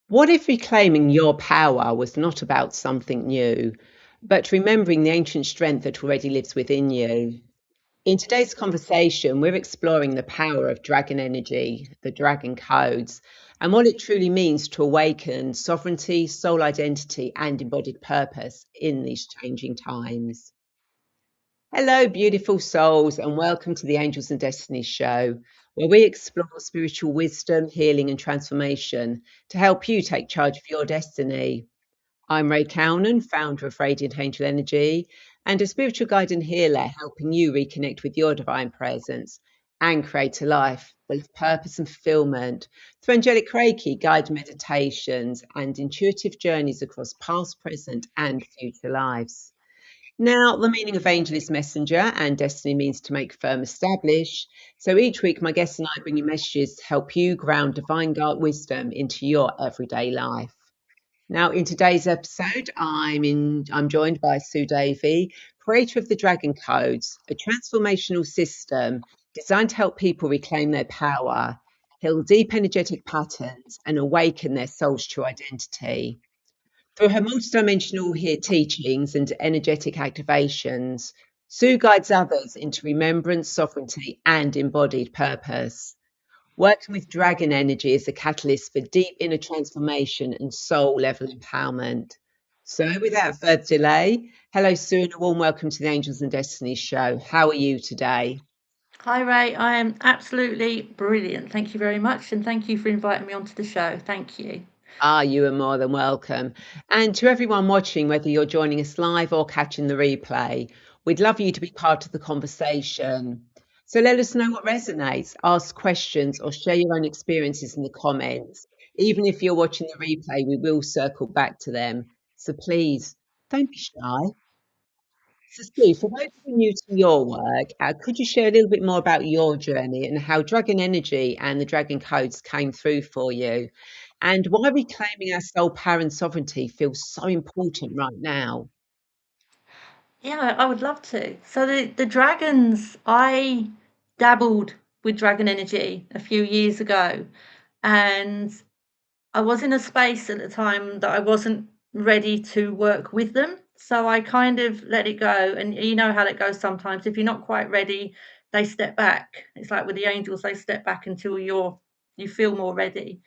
What if reclaiming your power was not about something new, but remembering the ancient strength that already lives within you? In today's conversation, we're exploring the power of dragon energy, the dragon codes, and what it truly means to awaken sovereignty, soul identity, and embodied purpose in these changing times. Hello, beautiful souls, and welcome to the Angels and Destiny show, where we explore spiritual wisdom, healing, and transformation to help you take charge of your destiny. I'm Ray Cownan, founder of Radiant Angel Energy, and a spiritual guide and healer, helping you reconnect with your divine presence and create a life full of purpose and fulfillment through angelic Reiki, guided meditations, and intuitive journeys across past, present, and future lives. Now, the meaning of angel is messenger and destiny means to make firm establish. So each week, my guests and I bring you messages to help you ground divine wisdom into your everyday life. Now, in today's episode, I'm joined by Su Davey, creator of the Dragon Codes, a transformational system designed to help people reclaim their power, heal deep energetic patterns, and awaken their soul's true identity. Through her multidimensional here teachings and energetic activations, Sue guides others into remembrance, sovereignty, and embodied purpose. Working with dragon energy is a catalyst for deep inner transformation and soul level empowerment. So, without further delay, hello, Sue, and a warm welcome to the Angels and Destiny show. How are you today? Hi, Ray. I am absolutely brilliant. Thank you very much. And thank you for inviting me onto the show. Thank you. You are more than welcome. And to everyone watching, whether you're joining us live or catching the replay, we'd love you to be part of the conversation. So let us know what resonates, ask questions, or share your own experiences in the comments. Even if you're watching the replay, we will circle back to them. So please don't be shy. So, Steve, for those who are new to your work, could you share a little bit more about your journey and how Dragon Energy and the Dragon Codes came through for you, and why reclaiming our soul power and sovereignty feels so important right now? Yeah, I would love to. So the dragons, I dabbled with dragon energy a few years ago, and I was in a space at the time that I wasn't ready to work with them. So I kind of let it go. And you know how it goes sometimes. If you're not quite ready, they step back. It's like with the angels, they step back until you feel more ready.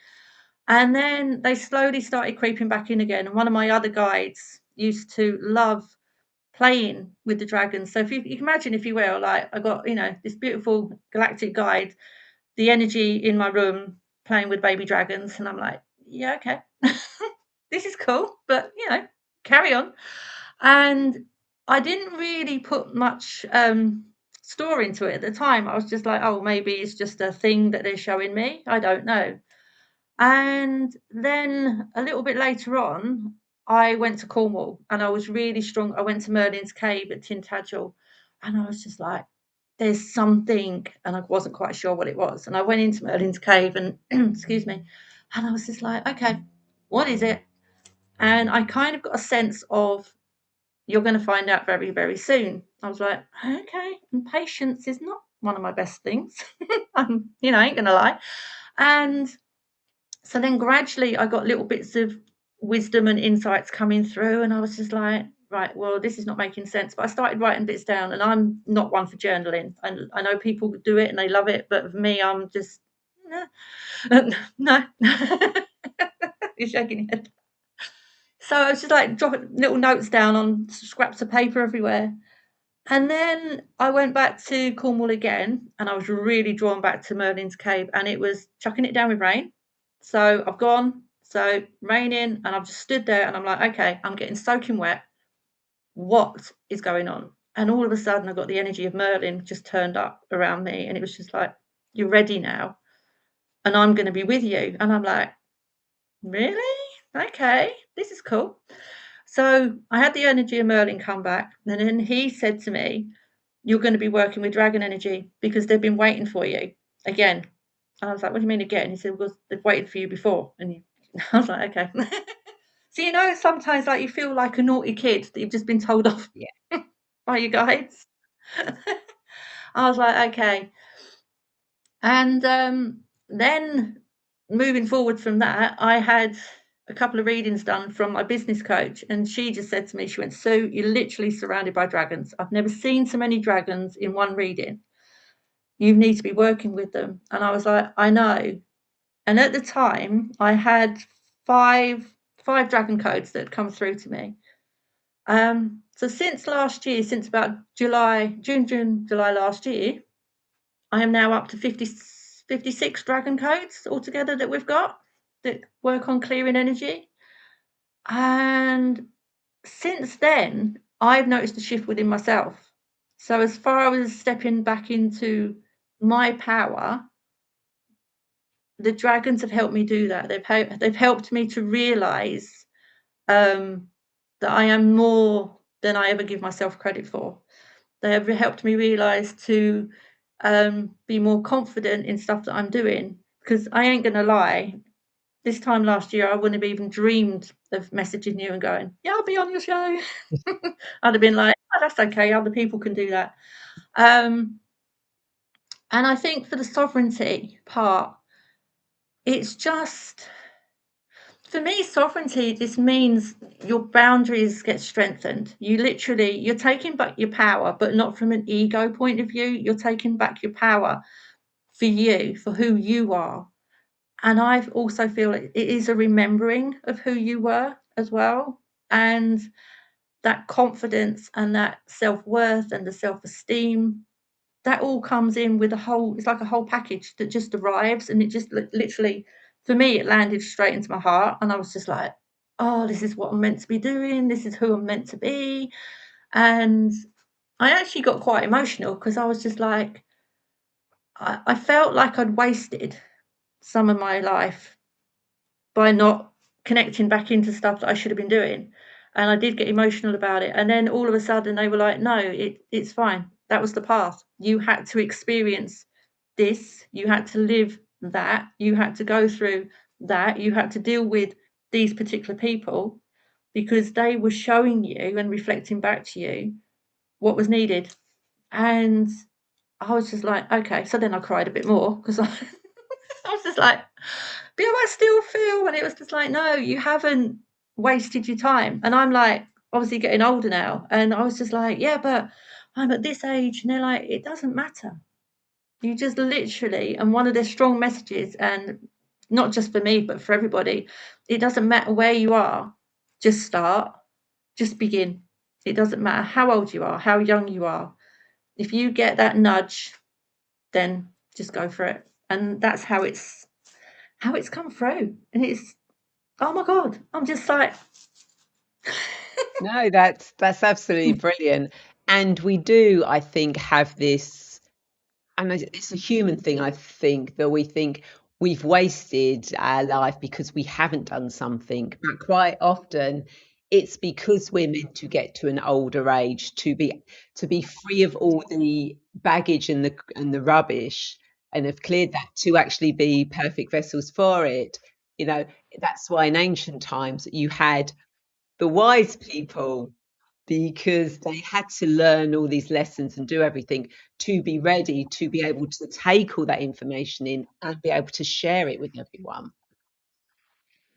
And then they slowly started creeping back in again. And one of my other guides used to love playing with the dragons. So if you can imagine, if you will, like I got, this beautiful galactic guide, the energy in my room playing with baby dragons. And I'm like, yeah, okay. This is cool, but carry on. And I didn't really put much store into it at the time. I was just like, oh, maybe it's just a thing that they're showing me. I don't know. And then a little bit later on, I went to Cornwall and I was really strong. I went to Merlin's Cave at Tintagel and I was just like, there's something, and I wasn't quite sure what it was. And I went into Merlin's Cave and, excuse me, and I was just like, okay, what is it? And I kind of got a sense of, you're going to find out very, very soon. I was like, okay, and patience is not one of my best things. I ain't going to lie. And so then gradually I got little bits of wisdom and insights coming through, and I was just like, right, well, this is not making sense. But I started writing bits down, and I'm not one for journaling. And I know people do it and they love it, but for me, I'm just no. You're shaking your head. So I was just like dropping little notes down on scraps of paper everywhere. And then I went back to Cornwall again, and I was really drawn back to Merlin's Cave, and it was chucking it down with rain. So I've gone, so raining, and I've just stood there, and I'm like, okay, I'm getting soaking wet. What is going on? And all of a sudden, I got the energy of Merlin just turned up around me, and it was just like, you're ready now, and I'm going to be with you. And I'm like, really? Okay, this is cool. So I had the energy of Merlin come back, and then he said to me, you're going to be working with dragon energy because they've been waiting for you again. And I was like, what do you mean again? He said, well, they've waited for you before. And I was like, okay. So, sometimes like you feel like a naughty kid that you've just been told off Yeah. by your guides. I was like, okay. And then moving forward from that, I had a couple of readings done from my business coach, and she just said to me, she went, Sue, you're literally surrounded by dragons. I've never seen so many dragons in one reading. You need to be working with them. And I was like, I know. And at the time, I had five dragon codes that had come through to me. So since last year, since about June, July last year, I am now up to 56 dragon codes altogether that we've got that work on clearing energy. And since then, I've noticed a shift within myself. So as far as stepping back into my power, the dragons have helped me do that. They've helped me to realize that I am more than I ever give myself credit for. They have helped me realize to be more confident in stuff that I'm doing. Because I ain't gonna lie, this time last year I wouldn't have even dreamed of messaging you and going, yeah, I'll be on your show. I'd have been like, oh, that's okay, other people can do that. And I think for the sovereignty part, it's just, for me, sovereignty just means your boundaries get strengthened. You're taking back your power, but not from an ego point of view. You're taking back your power for you, for who you are. And I also feel it is a remembering of who you were as well. And that confidence and that self-worth and the self-esteem, that all comes in with it's like a whole package that just arrives, and it just literally, for me, it landed straight into my heart, and I was just like, oh, this is what I'm meant to be doing, this is who I'm meant to be. And I actually got quite emotional because I was just like, I felt like I'd wasted some of my life by not connecting back into stuff that I should have been doing. And I did get emotional about it. And then all of a sudden they were like, no, it's fine. That was the path. You had to experience this. You had to live that. You had to go through that. You had to deal with these particular people because they were showing you and reflecting back to you what was needed. And I was just like, okay. So then I cried a bit more because I was just like, but I still feel, and it was just like, no, you haven't wasted your time. And I'm like, obviously getting older now, and I was just like, yeah, but I'm at this age, and they're like, it doesn't matter. You just literally, and one of their strong messages, and not just for me, but for everybody, it doesn't matter where you are, just start, just begin. It doesn't matter how old you are, how young you are. If you get that nudge, then just go for it. And that's how it's come through. And it's, oh my God, I'm just like, No, that's absolutely brilliant. And we do, I think, have this, and it's a human thing, I think, that we think we've wasted our life because we haven't done something. But quite often it's because we're meant to get to an older age to be free of all the baggage and the rubbish, and have cleared that to actually be perfect vessels for it. You know, that's why in ancient times you had the wise people, because they had to learn all these lessons and do everything to be ready to be able to take all that information in and be able to share it with everyone.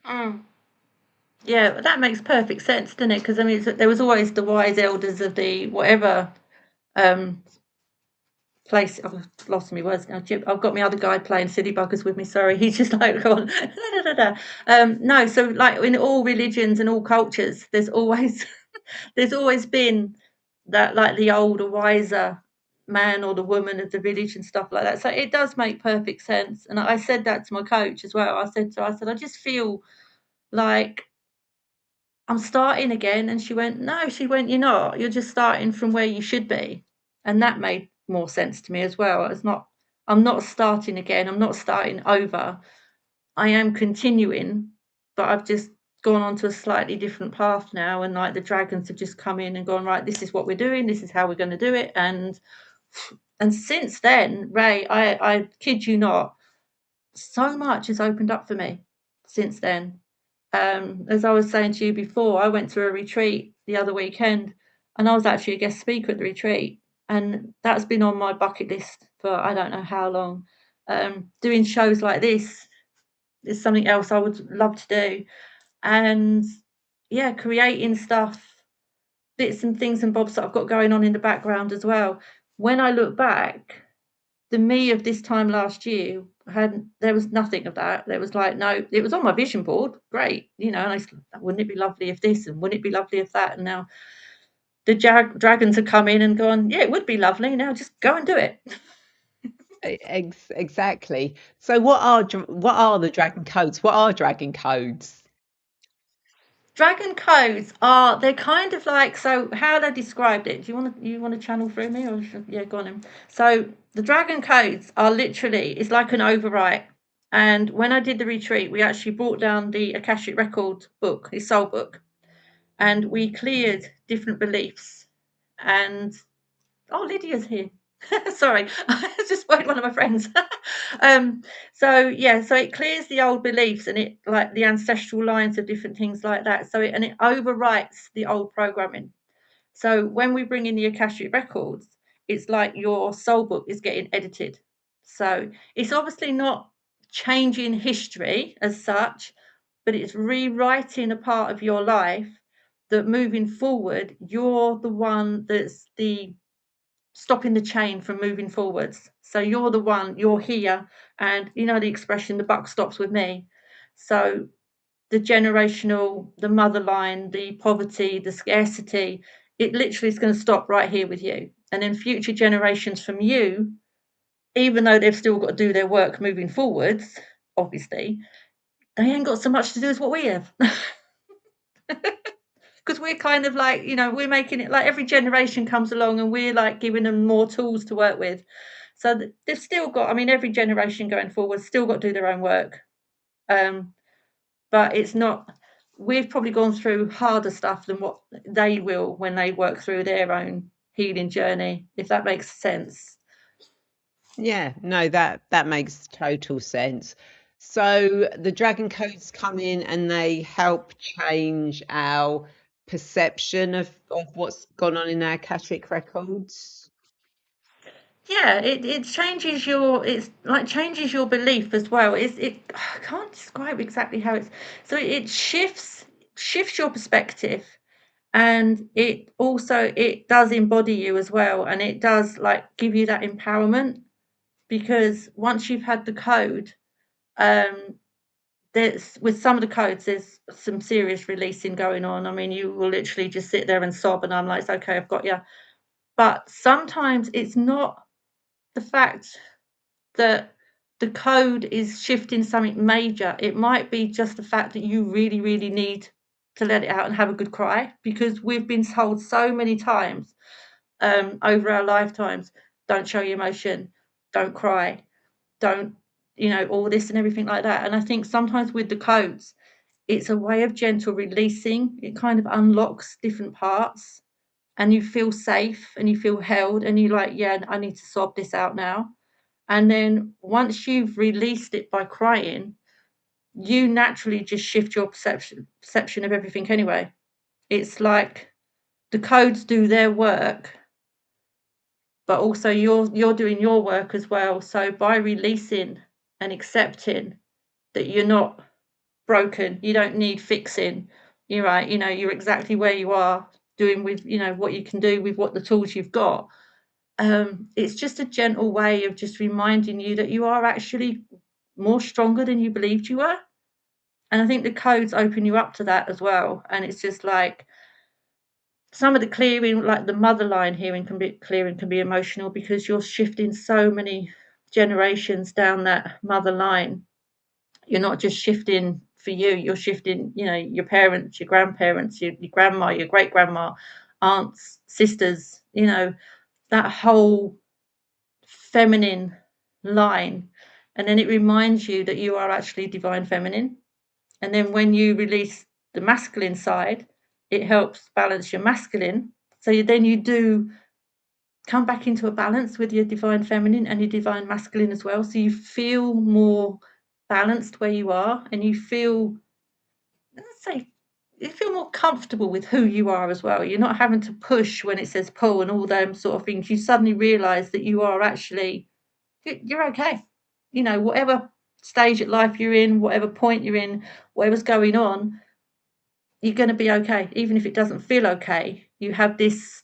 mm. Yeah, that makes perfect sense, doesn't it? Because I mean, there was always the wise elders of the whatever um, place. I've lost my words now. I've got my other guy playing silly buggers with me. Sorry, he's just like gone. Da, da, da, da. No, so like in all religions and all cultures, there's always there's always been that, like the older, wiser man or the woman of the village and stuff like that. So it does make perfect sense. And I said that to my coach as well. I said, I just feel like I'm starting again. And she went, no, she went, you're not. You're just starting from where you should be. And that made more sense to me as well. I'm not starting again. I'm not starting over. I am continuing, but I've just gone on to a slightly different path now. And like the dragons have just come in and gone, right, this is what we're doing. This is how we're going to do it. And since then, Ray, I kid you not, so much has opened up for me since then. As I was saying to you before, I went to a retreat the other weekend, and I was actually a guest speaker at the retreat, and that's been on my bucket list for I don't know how long. Doing shows like this is something else I would love to do. and yeah, creating stuff, bits and things and bobs that I've got going on in the background as well. When I look back, the me of this time last year there was nothing of that. There was like, no, it was on my vision board, great, and I said, wouldn't it be lovely if this, and wouldn't it be lovely if that, and now the dragons have come in and gone, yeah, it would be lovely, now just go and do it. Exactly. So what are the dragon codes? What are dragon codes? Dragon codes are, they're kind of like, so how they described it, do you want to channel through me, or yeah, go on then. So the dragon codes are literally, it's like an overwrite. And when I did the retreat, we actually brought down the Akashic Record book, his soul book, and we cleared different beliefs. And oh, Lydia's here. Sorry, I just spoke to one of my friends. So yeah, so it clears the old beliefs, and it, like the ancestral lines of different things like that. So it overwrites the old programming. So when we bring in the Akashic records, it's like your soul book is getting edited. So it's obviously not changing history as such, but it's rewriting a part of your life that moving forward, you're the one that's the stopping the chain from moving forwards. So you're the one, you're here, and you know the expression, the buck stops with me. So the generational, the mother line, the poverty, the scarcity, it literally is going to stop right here with you. And then future generations from you, even though they've still got to do their work moving forwards, obviously, they ain't got so much to do as what we have. Because we're kind of like, we're making it like every generation comes along and we're like giving them more tools to work with. So they've still got, I mean, every generation going forward still got to do their own work. But it's not, we've probably gone through harder stuff than what they will when they work through their own healing journey, if that makes sense. Yeah, no, that makes total sense. So the dragon codes come in and they help change our perception of what's gone on in our Akashic records. Yeah, it changes your, it's like changes your belief as well. I can't describe exactly how it's, so it shifts your perspective, and it does embody you as well, and it does like give you that empowerment, because once you've had the code, um there's, with some of the codes, there's some serious releasing going on. I mean, you will literally just sit there and sob, and I'm like, it's okay, I've got you. But sometimes it's not the fact that the code is shifting something major. It might be just the fact that you really, really need to let it out and have a good cry, because we've been told so many times over our lifetimes, don't show your emotion, don't cry, don't, all this and everything like that. And I think sometimes with the codes, it's a way of gentle releasing. It kind of unlocks different parts, and you feel safe and you feel held, and you're like, yeah, I need to sob this out now. And then once you've released it by crying, you naturally just shift your perception of everything anyway. It's like the codes do their work, but also you're doing your work as well. So by releasing and accepting that you're not broken, you don't need fixing, you're right, you're exactly where you are, doing with what you can do with what the tools you've got. It's just a gentle way of just reminding you that you are actually more stronger than you believed you were. And I think the codes open you up to that as well. And it's just like some of the clearing, like the mother line hearing can be emotional, because you're shifting so many generations down that mother line. You're not just shifting for you, you're shifting, your parents, your grandparents, your grandma, your great grandma, aunts, sisters, that whole feminine line. And then it reminds you that you are actually divine feminine. And then when you release the masculine side, it helps balance your masculine. So then you do come back into a balance with your divine feminine and your divine masculine as well. So you feel more balanced where you are, and you feel, let's say, you feel more comfortable with who you are as well. You're not having to push when it says pull and all them sort of things. You suddenly realize that you are actually, you're okay. Whatever stage of life you're in, whatever point you're in, whatever's going on, you're going to be okay. Even if it doesn't feel okay, you have this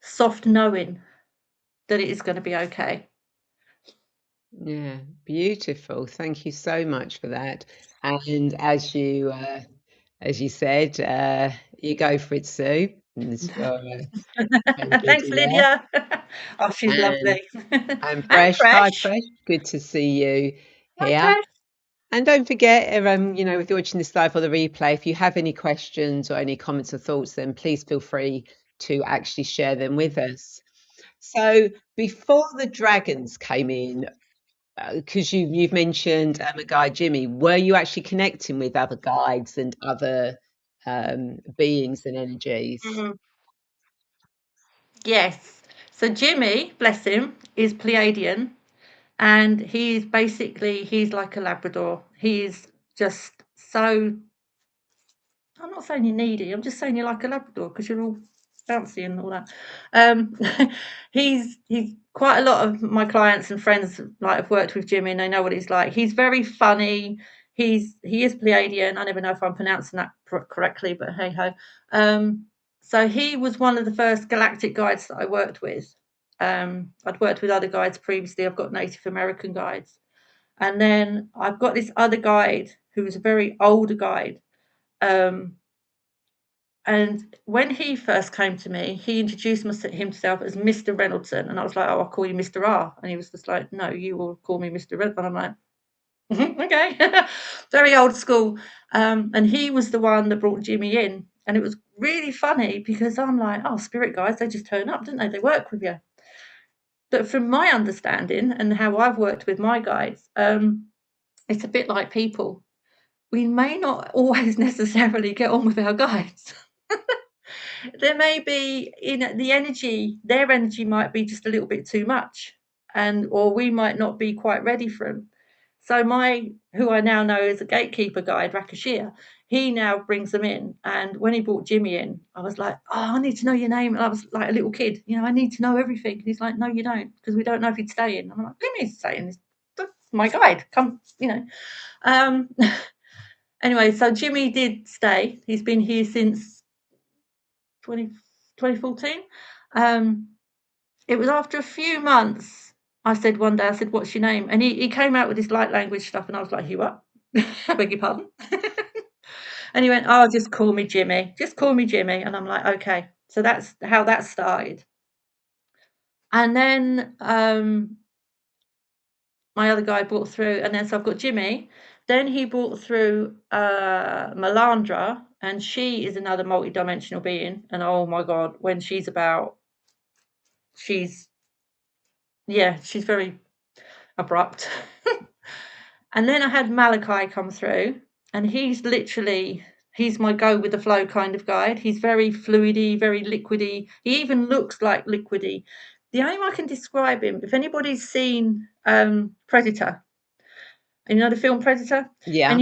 soft knowing that it is going to be okay. Yeah, beautiful. Thank you so much for that. And as you said, you go for it, Sue. And very good, Thanks, yeah. Lydia. Oh, she's And lovely. I'm And fresh. Hi, fresh. fresh. Good to see you Hi, here. fresh. And don't forget, if you're watching this live or the replay, if you have any questions or any comments or thoughts, then please feel free to actually share them with us. So before the dragons came in, because you've mentioned a guide, Jimmy, were you actually connecting with other guides and other beings and energies? Mm, yes. So Jimmy, bless him, is Pleiadian, and he's like a Labrador. He's just so, I'm not saying you're needy, I'm just saying you're like a Labrador because you're all bouncy and all that. Um, he's quite a lot of my clients and friends like have worked with Jimmy and they know what he's like. He's very funny. He is Pleiadian. I never know if I'm pronouncing that correctly, but hey ho. So he was one of the first galactic guides that I worked with. I'd worked with other guides previously. I've got Native American guides, and then I've got this other guide who is a very older guide. Um, and when he first came to me, he introduced himself as Mr. Reynoldson. And I was like, oh, I'll call you Mr. R. And he was just like, no, you will call me Mr. Red. And I'm like, okay. Very old school. And he was the one that brought Jimmy in. And it was really funny because I'm like, oh, spirit guides, they just turn up, don't they? They work with you. But from my understanding and how I've worked with my guides, it's a bit like people. We may not always necessarily get on with our guides. There may be their energy might be just a little bit too much, and or we might not be quite ready for them. So who I now know as a gatekeeper guide, Rakashir, he now brings them in. And when he brought Jimmy in, I was like, oh, I need to know your name. And I was like a little kid, I need to know everything. And he's like, no, you don't, because we don't know if he'd stay in. I'm like, what do you mean he's staying? That's my guide. Come, Um, anyway, so Jimmy did stay. He's been here since 2014. It was after a few months, I said one day, I said, what's your name? And he came out with this light language stuff, and I was like, you what? I beg your pardon. And he went, oh, just call me Jimmy. Just call me Jimmy. And I'm like, okay. So that's how that started. And then my other guy brought through, and then so I've got Jimmy. Then he brought through Melandra, and she is another multidimensional being. And oh my God, when she's about, she's very abrupt. And then I had Malachi come through, and he's my go with the flow kind of guide. He's very fluidy, very liquidy. He even looks like liquidy. The only way I can describe him, if anybody's seen Predator, and the film Predator, Yeah. and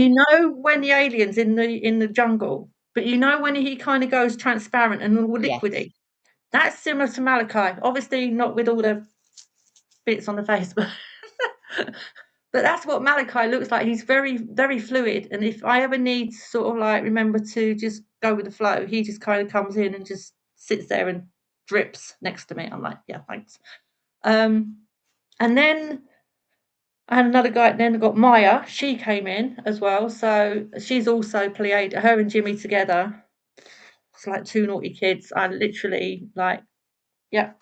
when the alien's in the jungle, but when he kind of goes transparent and all Yes. liquidy, that's similar to Malachi. Obviously, not with all the bits on the face, but but that's what Malachi looks like. He's very, very fluid. And if I ever need to sort of like remember to just go with the flow, he just kind of comes in and just sits there and drips next to me. I'm like, yeah, thanks. And then I had another guy, then I got Maya. She came in as well. So she's also Pleiadian. Her and Jimmy together. It's like two naughty kids. I literally like, yeah,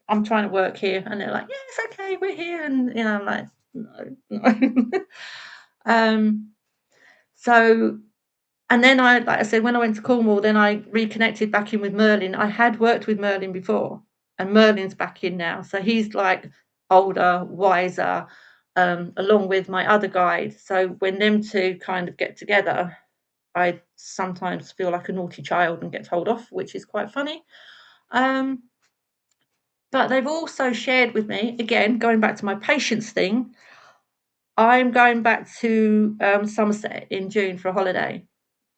I'm trying to work here. And they're like, yeah, it's okay, we're here. And, I'm like, no. So, and then like I said, when I went to Cornwall, then I reconnected back in with Merlin. I had worked with Merlin before, and Merlin's back in now. So he's like older, wiser, along with my other guide. So when them two kind of get together, I sometimes feel like a naughty child and get told off, which is quite funny. But they've also shared with me, again, going back to my patience thing, I'm going back to Somerset in June for a holiday,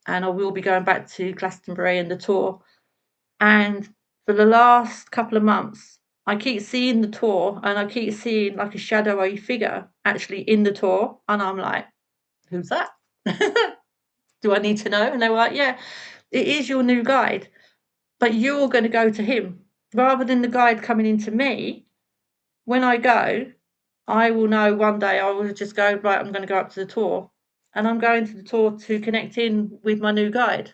and I will be going back to Glastonbury and the tour. And for the last couple of months, I keep seeing the tour, and I keep seeing like a shadowy figure actually in the tour, and I'm like, who's that? Do I need to know? And they were like, yeah. it is your new guide, but you're going to go to him rather than the guide coming into me. When I go, I will know one day I will just go, right, I'm going to go up to the tour, and I'm going to the tour to connect in with my new guide.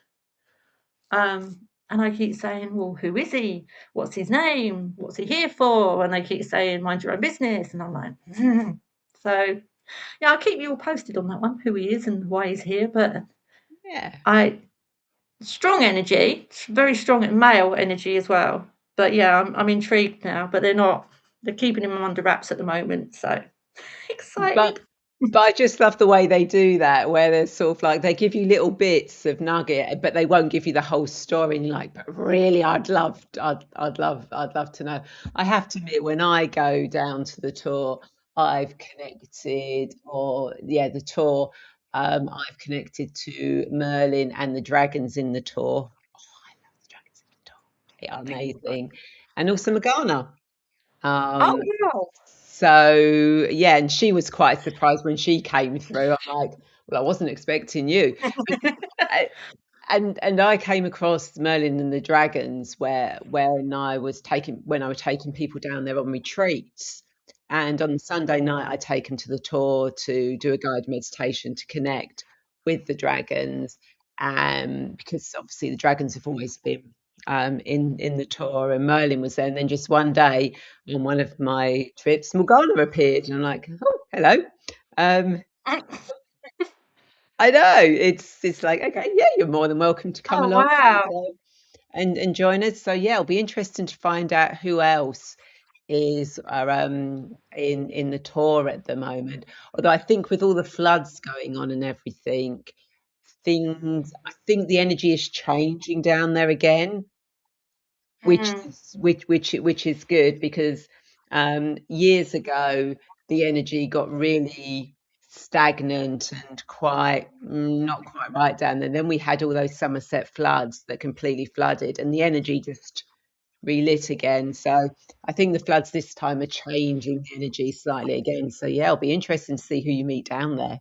And I keep saying, well, who is he? What's his name? What's he here for? And they keep saying, mind your own business. And I'm like, so yeah, I'll keep you all posted on that one, who he is and why he's here. But Yeah. I strong energy, very strong male energy as well. But yeah, I'm intrigued now. But they're keeping him under wraps at the moment. So But excited. but I just love the way they do that, where they're sort of like they give you little bits of nugget, but they won't give you the whole story. And you're like, but really, I'd love to know. I have to admit, when I go down to the tour, I've connected, or yeah, the tour, I've connected to Merlin and the dragons in the tour. Oh, I love the dragons in the tour. They are amazing, and also Morgana. Oh Um, wow. so yeah, and she was quite surprised when she came through. I'm like, well, I wasn't expecting you. But and I came across Merlin and the Dragons when I was taking people down there on retreats. And on the Sunday night I take them to the tour to do a guided meditation to connect with the dragons. Because obviously the dragons have always been in the tour, and Merlin was there. And then just one day on one of my trips, Morgana appeared, and I'm like, oh, hello. Um, I know it's like, okay, yeah, you're more than welcome to come Oh along wow. and join us. So yeah, it'll be interesting to find out who else is in the tour at the moment. Although I think with all the floods going on and everything, things I think the energy is changing down there again, Mm, which is good because years ago the energy got really stagnant and quite not quite right down there. Then we had all those Somerset floods that completely flooded, and the energy just relit again. So I think the floods this time are changing the energy slightly again. So yeah, it'll be interesting to see who you meet down there.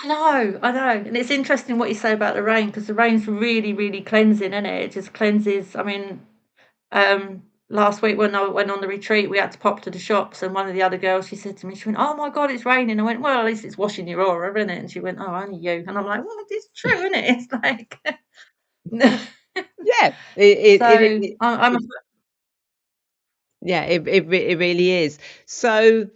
I know, and it's interesting what you say about the rain because the rain's really, really cleansing, isn't it? It just cleanses. I mean, last week when I went on the retreat, we had to pop to the shops, and one of the other girls, she said to me, she went, "Oh my God, it's raining." I went, "Well, at least it's washing your aura, isn't it?" And she went, "Oh, only you." And I'm like, "Well, it's true, isn't it?" It's like, Yeah, so I'm a, yeah, it really is. So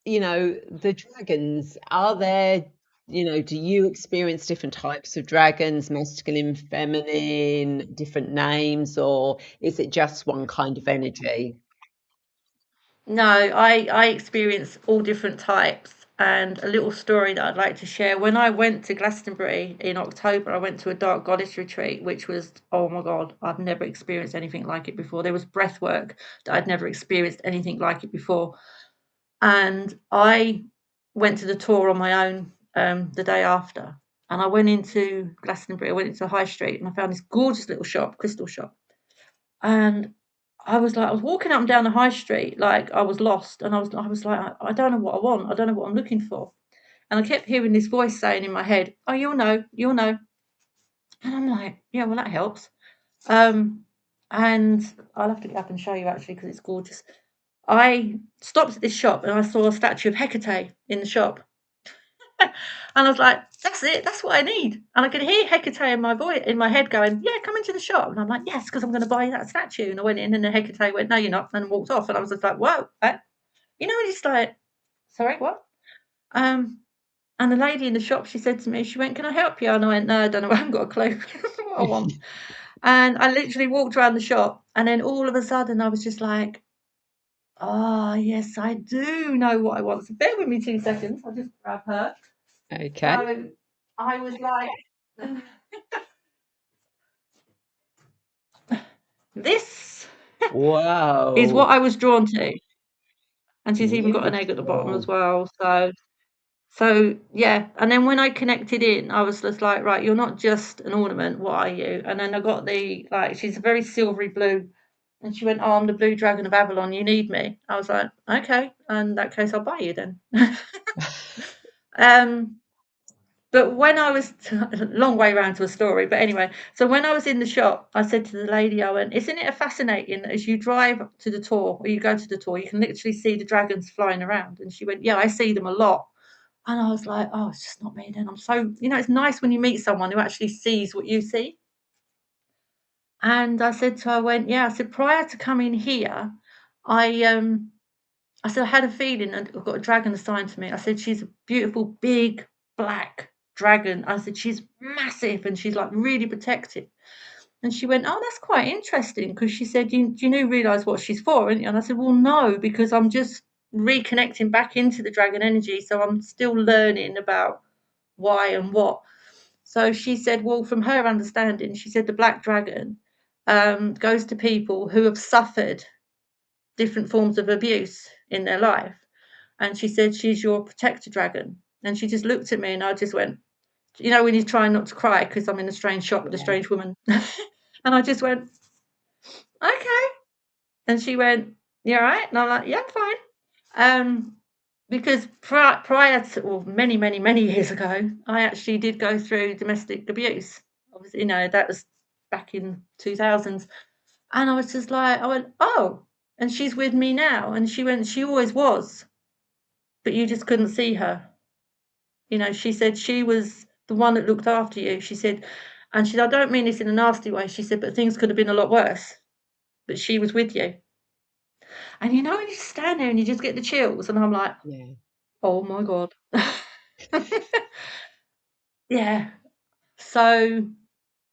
the dragons, are there, do you experience different types of dragons, masculine, feminine, different names, or is it just one kind of energy? no, I experience all different types. And a little story that I'd like to share. When I went to Glastonbury in October, I went to a dark goddess retreat, which was, oh my God, I've never experienced anything like it before. There was breath work that I'd never experienced anything like it before. And I went to the tour on my own the day after. And I went into Glastonbury, I went into High Street and I found this gorgeous little shop, crystal shop. And I was walking up and down the high street like I was lost, and I was like, I don't know what I want. I don't know what I'm looking for. And I kept hearing this voice saying in my head, "Oh, you'll know, you'll know." And I'm like, "Yeah, well, that helps." Um, and I'll have to get up and show you actually because it's gorgeous. I stopped at this shop and I saw a statue of Hecate in the shop. And I was like, that's it, that's what I need. And I could hear Hecate in my voice in my head going, yeah, come into the shop. And I'm like, yes, because I'm going to buy that statue. And I went in and then Hecate went, no, you're not, and walked off. And I was just like, whoa, it's like, sorry, what? Um, and the lady in the shop, she said to me, she went, can I help you? And I went, no, I don't know, I haven't got a clue what I want. And I literally walked around the shop, and then all of a sudden I was just like, ah, yes, I do know what I want. So bear with me 2 seconds. I'll just grab her. Okay. So I was like, this is what Whoa, I was drawn to. And she's even got an egg at the bottom as beautiful. well. So yeah. And then when I connected in, I was just like, right, you're not just an ornament. What are you? And then I got she's a very silvery blue. And she went, oh, I'm the blue dragon of Avalon. You need me. I was like, okay. In that case, I'll buy you then. um, But when I was long way round to a story, but anyway, so when I was in the shop, I said to the lady, I went, "Isn't it fascinating that as you drive to the tour or you go to the tour, you can literally see the dragons flying around?" And she went, "Yeah, I see them a lot." And I was like, "Oh, it's just not me then." I'm so, it's nice when you meet someone who actually sees what you see. And I said to her, I went, "Yeah," I said, "prior to coming here, I I said, I had a feeling and I've got a dragon assigned to me." I said, "She's a beautiful, big, black dragon." I said, "She's massive and she's like really protective." And she went, "Oh, that's quite interesting." Because she said, "You realise what she's for, didn't you?" And I said, "Well, no, because I'm just reconnecting back into the dragon energy. So I'm still learning about why and what." So she said, well, from her understanding, she said the black dragon goes to people who have suffered different forms of abuse in their life. And she said, she's your protector dragon. And she just looked at me and I just went, when you're trying not to cry because I'm in a strange shop with a Yeah. strange woman. And I just went, okay. And she went, "You all right?" And I'm like, "Yeah, I'm fine." Because prior to, well, many, many, many years ago, I actually did go through domestic abuse. Obviously, that was back in 2000s. And I was just like, I went, "Oh," and she's with me now. And she went, "She always was, but you just couldn't see her." She said she was the one that looked after you. She said, and she said, "I don't mean this in a nasty way." She said, "But things could have been a lot worse, but she was with you." And when you stand there and you just get the chills, and I'm like, Yeah. oh my God. Yeah. So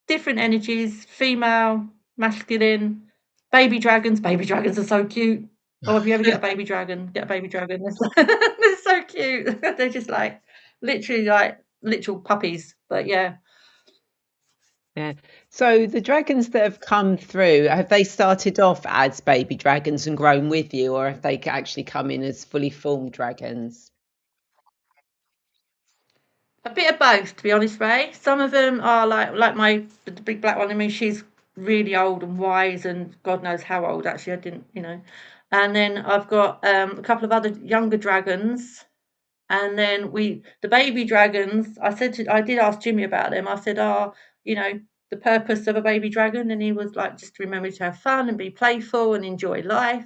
different energies, female, masculine, baby dragons. Baby dragons are so cute. Oh, if you ever get a baby dragon, get a baby dragon. They're so cute. They're just like literally like literal puppies. But yeah. Yeah. So the dragons that have come through, have they started off as baby dragons and grown with you, or have they actually come in as fully formed dragons? A bit of both, to be honest, Ray. Some of them are like the big black one. I mean, she's really old and wise, and God knows how old. Actually, I didn't. And then I've got a couple of other younger dragons, and then the baby dragons. I did ask Jimmy about them. I said, you know, the purpose of a baby dragon, and he was like, just to remember to have fun and be playful and enjoy life.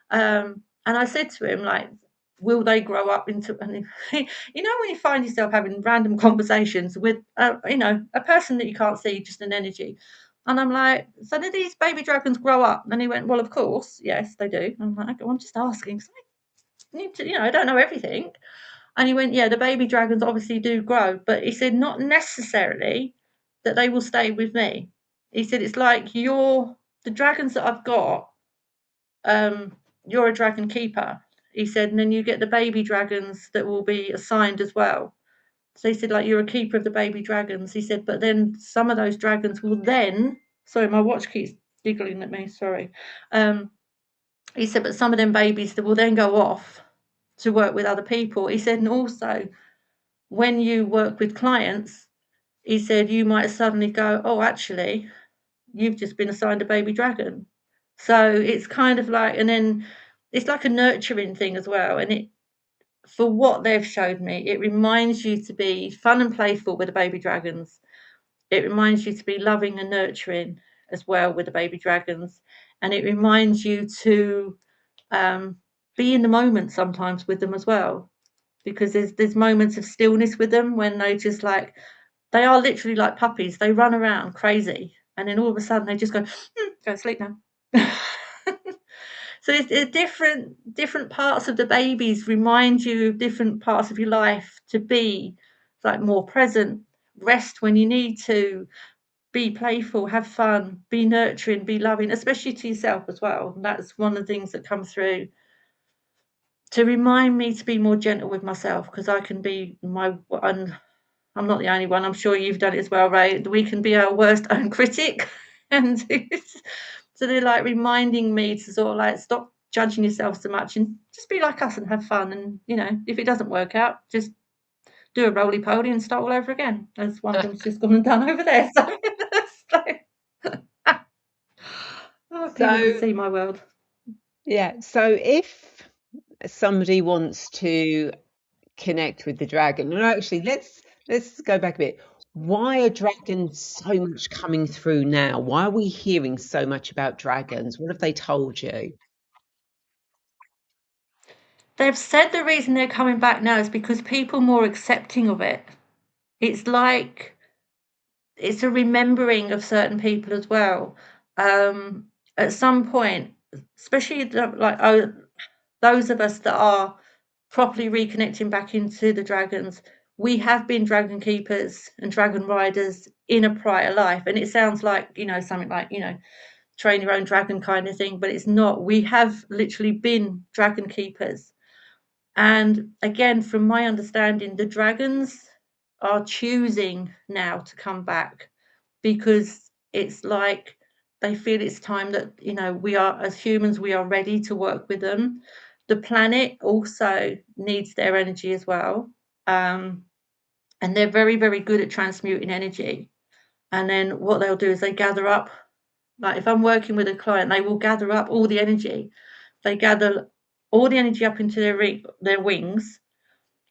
And I said to him, like, will they grow up into, and when you find yourself having random conversations with, a person that you can't see, just an energy. And I'm like, so do these baby dragons grow up? And he went, well, of course, yes, they do. I'm like, okay, well, I'm just asking. I need to, I don't know everything. And he went, yeah, the baby dragons obviously do grow, but he said not necessarily that they will stay with me. He said it's like the dragons that I've got, um, you're a dragon keeper. He said, and then you get the baby dragons that will be assigned as well. So he said, like, you're a keeper of the baby dragons. He said, but then some of those dragons will then, sorry, my watch keeps giggling at me, sorry. He said, but some of them babies that will then go off to work with other people. He said, and also when you work with clients, he said, you might suddenly go, oh, actually, you've just been assigned a baby dragon. So it's kind of like, and then it's like a nurturing thing as well. And for what they've showed me, it reminds you to be fun and playful with the baby dragons. It reminds you to be loving and nurturing as well with the baby dragons. And it reminds you to be in the moment sometimes with them as well. Because there's moments of stillness with them when they are literally like puppies. They run around crazy, and then all of a sudden they just go, go to sleep now. So it's different parts of the babies remind you of different parts of your life to be like more present, rest when you need to, be playful, have fun, be nurturing, be loving, especially to yourself as well. And that's one of the things that come through to remind me to be more gentle with myself because I can be I'm not the only one. I'm sure you've done it as well, Ray. We can be our worst own critic, and so they're like reminding me to sort of like stop judging yourself so much and just be like us and have fun. And if it doesn't work out, just do a roly poly and start all over again. As one of them's just gone and done over there. So, oh, people can So, see my world. yeah, so if somebody wants to connect with the dragon, and actually, let's go back a bit. Why are dragons so much coming through now? Why are we hearing so much about dragons? What have they told you? They've said the reason they're coming back now is because people are more accepting of it. It's like it's a remembering of certain people as well. At some point, especially those of us that are properly reconnecting back into the dragons, we have been dragon keepers and dragon riders in a prior life. And it sounds like, something like, train your own dragon kind of thing, but it's not. We have literally been dragon keepers. And again, from my understanding, the dragons are choosing now to come back because it's like they feel it's time that, we are, as humans, we are ready to work with them. The planet also needs their energy as well. Um, and they're very, very good at transmuting energy. And then what they'll do is they gather up, like if I'm working with a client, they will gather up all the energy. They gather all the energy up into their wings.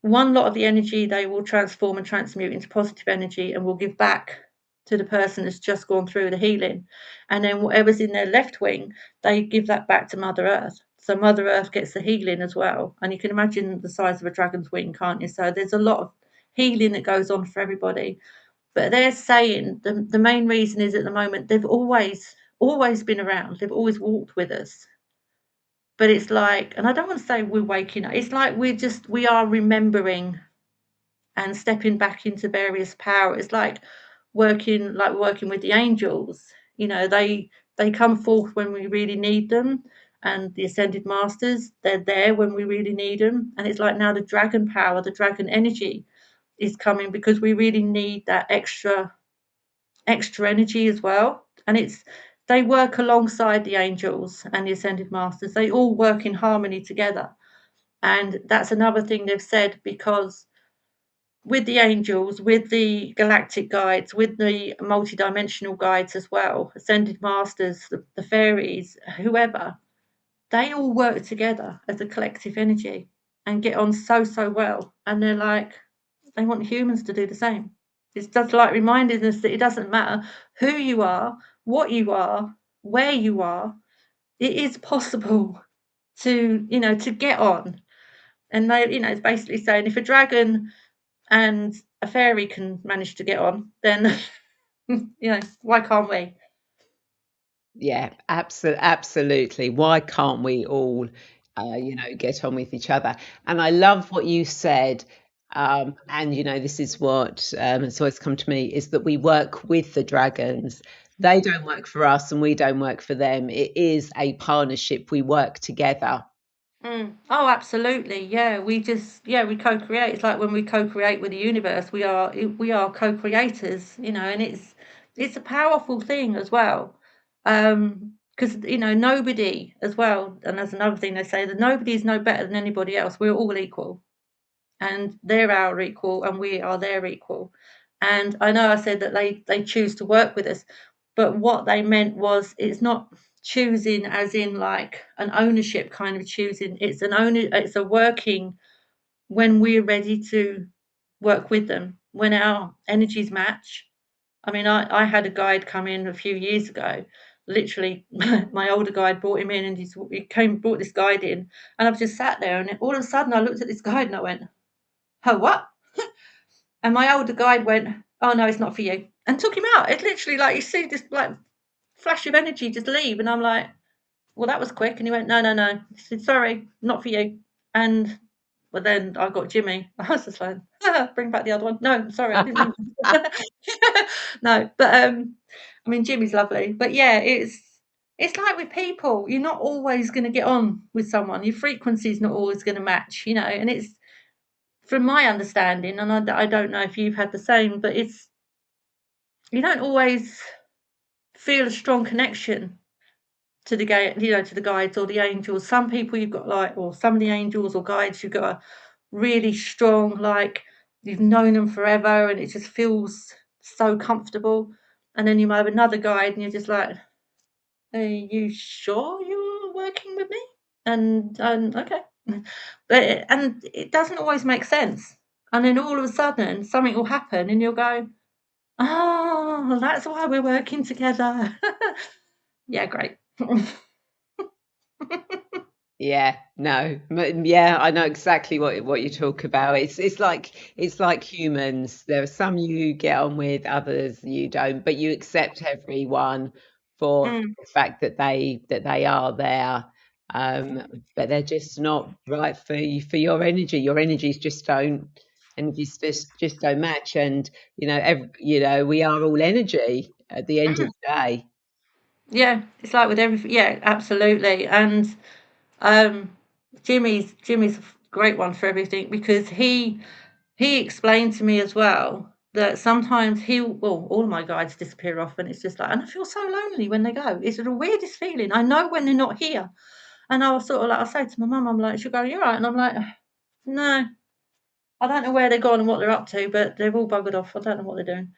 One lot of the energy they will transform and transmute into positive energy and will give back to the person that's just gone through the healing. And then whatever's in their left wing, they give that back to Mother Earth. So Mother Earth gets the healing as well. And you can imagine the size of a dragon's wing, can't you? So there's a lot of healing that goes on for everybody. But they're saying the main reason is at the moment they've always been around. They've always walked with us. But it's like, and I don't want to say we're waking up. It's like we are remembering and stepping back into various power. It's like working with the angels. They come forth when we really need them, and the ascended masters, they're there when we really need them. And it's like now the dragon power, the dragon energy is coming because we really need that extra energy as well. And they work alongside the angels and the ascended masters. They all work in harmony together. And that's another thing they've said, because with the angels, with the galactic guides, with the multidimensional guides as well, ascended masters, the fairies, whoever, they all work together as a collective energy and get on so, so well. And they're like, they want humans to do the same. It's just like reminding us that it doesn't matter who you are, what you are, where you are, it is possible to get on. And it's basically saying if a dragon and a fairy can manage to get on, then why can't we? Yeah, absolutely. Why can't we all, get on with each other? And I love what you said. And this is what has always come to me is that we work with the dragons. They don't work for us, and we don't work for them. It is a partnership. We work together. Oh, absolutely. Yeah, we co-create. It's like when we co-create with the universe, we are co-creators, and it's a powerful thing as well. Because nobody as well, and that's another thing they say, that nobody is no better than anybody else. We're all equal, and they're our equal, and we are their equal. And I know I said that they choose to work with us, but what they meant was it's not choosing as in like an ownership kind of choosing. It's a working when we're ready to work with them, when our energies match. I mean, I had a guide come in a few years ago. Literally, my older guide brought him in, and brought this guide in, and I've just sat there, and all of a sudden I looked at this guide and I went, "Oh, what?" And my older guide went, "Oh no, it's not for you," and took him out. It's literally like you see this like flash of energy just leave, and I'm like, "Well, that was quick." And he went, "No, no, no." He said, "Sorry, not for you." And well, then I got Jimmy. I was just like, "Bring back the other one." No, sorry, I didn't mean. No, but I mean, Jimmy's lovely, but yeah, it's like with people, you're not always going to get on with someone. Your frequency's not always going to match, and it's from my understanding, and I don't know if you've had the same, but it's you don't always feel a strong connection to to the guides or the angels. Some people you've got like, or some of the angels or guides, you've got a really strong, like you've known them forever, and it just feels so comfortable. And then you might have another guide, and you're just like, "Are you sure you're working with me?" And okay, but and it doesn't always make sense. And then all of a sudden, something will happen, and you'll go, "Oh, that's why we're working together." Yeah, great. Yeah, no, yeah, I know exactly what you talk about. It's like humans. There are some you get on with, others you don't, but you accept everyone for Mm, the fact that they are there. Um, but they're just not right for you, for your energy. Your energies just don't match. And we are all energy at the end of mm. the day. Yeah, it's like with everything. Yeah, absolutely. And um, Jimmy's a great one for everything because he explained to me as well that sometimes well, all of my guides disappear off, and it's just like, and I feel so lonely when they go. It's the weirdest feeling. I know when they're not here, and I'll sort of like, I say to my mum, I'm like, she'll go, "You're right," and I'm like, no, I don't know where they're gone and what they're up to, but they've all buggered off. I don't know what they're doing.